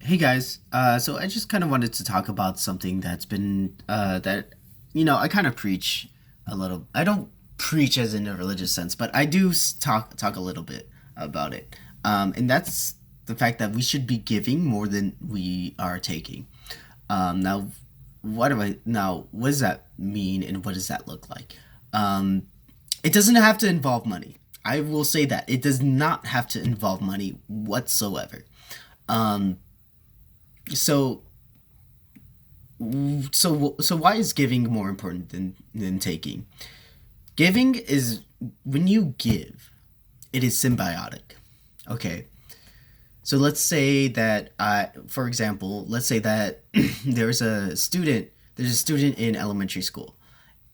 Hey guys, so I just kind of wanted to talk about something that's been that I kind of preach a little. I don't preach as in a religious sense, but I do talk a little bit about it, and that's the fact that we should be giving more than we are taking. Now, what does that mean, and what does that look like? Um, it doesn't have to involve money. I will say that it does not have to involve money whatsoever. Um, so so why is giving more important than taking? Giving is when you give, it is symbiotic. Okay. So let's say that for example, let's say that there's a student in elementary school.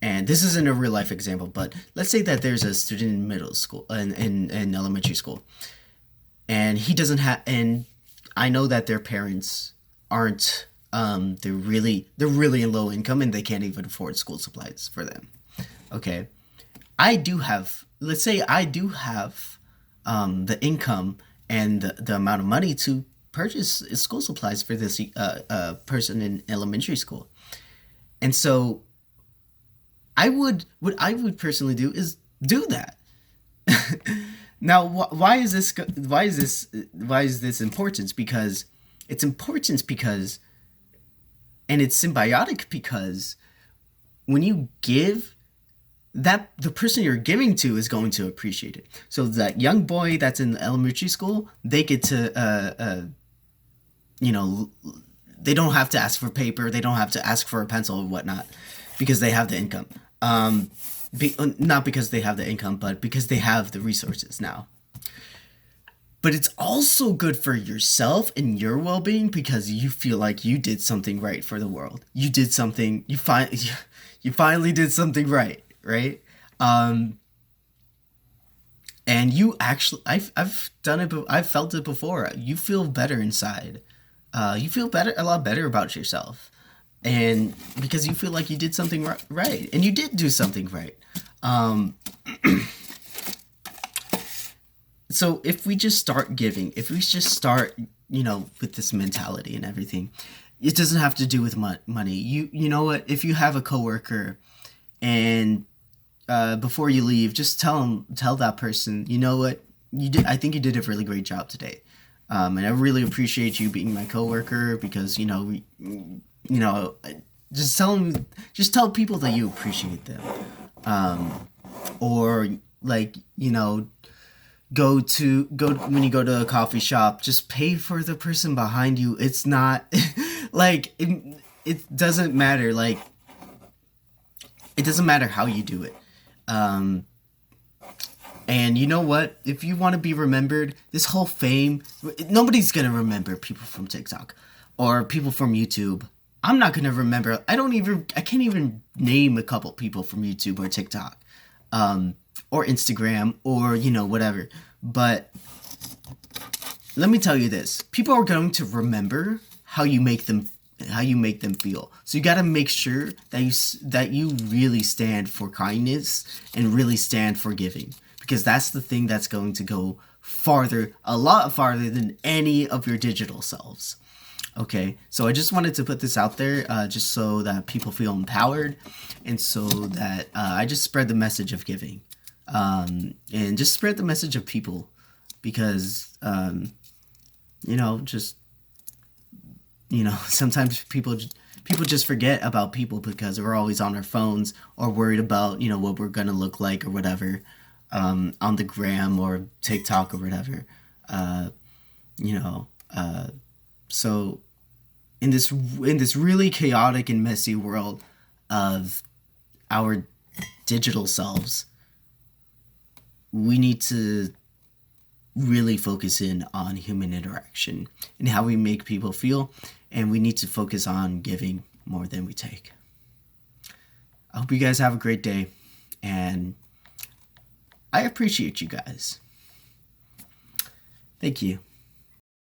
And this isn't a real life example, but let's say that there's a student in middle school in elementary school, and he doesn't have and I know that their parents aren't they're really in low income and they can't even afford school supplies for them. Okay. I do have the income and the amount of money to purchase school supplies for this person in elementary school. And so what I would personally do is do that. Now, why is this important? Because it's important because and it's symbiotic because when you give, that the person you're giving to is going to appreciate it. So that young boy that's in elementary school, they get to you know they don't have to ask for paper, they don't have to ask for a pencil or whatnot because they have the income. Not because they have the income, but because they have the resources now. But it's also good for yourself and your well-being because you feel like you did something right for the world. You did something. You finally did something right, right? Um, and you actually, I've done it. I've felt it before. You feel better inside. You feel better, a lot better about yourself, and because you feel like you did something right, and you did do something right. Um, so if we just start giving, if we just start, with this mentality and everything, it doesn't have to do with money. You know what? If you have a coworker and before you leave, just tell that person, you know what, you did. I think you did a really great job today, and I really appreciate you being my coworker because you know, just tell people that you appreciate them, or like go when you go to a coffee shop, just pay for the person behind you. It's not like it doesn't matter. Like it doesn't matter how you do it. Um, and you know what? If you want to be remembered, this whole fame, nobody's gonna remember people from TikTok or people from YouTube. I'm not gonna remember. I can't even name a couple people from YouTube or TikTok, or Instagram or whatever. But let me tell you this: people are going to remember how you make them feel. So you got to make sure that you really stand for kindness and really stand for giving, because that's the thing that's going to go farther, a lot farther than any of your digital selves. Okay, so I just wanted to put this out there, just so that people feel empowered, and so that I just spread the message of giving, and just spread the message of people, because just sometimes people just forget about people because we're always on our phones or worried about what we're gonna look like or whatever, on the gram or TikTok or whatever. Uh, you know, so in this really chaotic and messy world of our digital selves, we need to really focus in on human interaction and how we make people feel, and we need to focus on giving more than we take. I hope you guys have a great day, and I appreciate you guys. Thank you.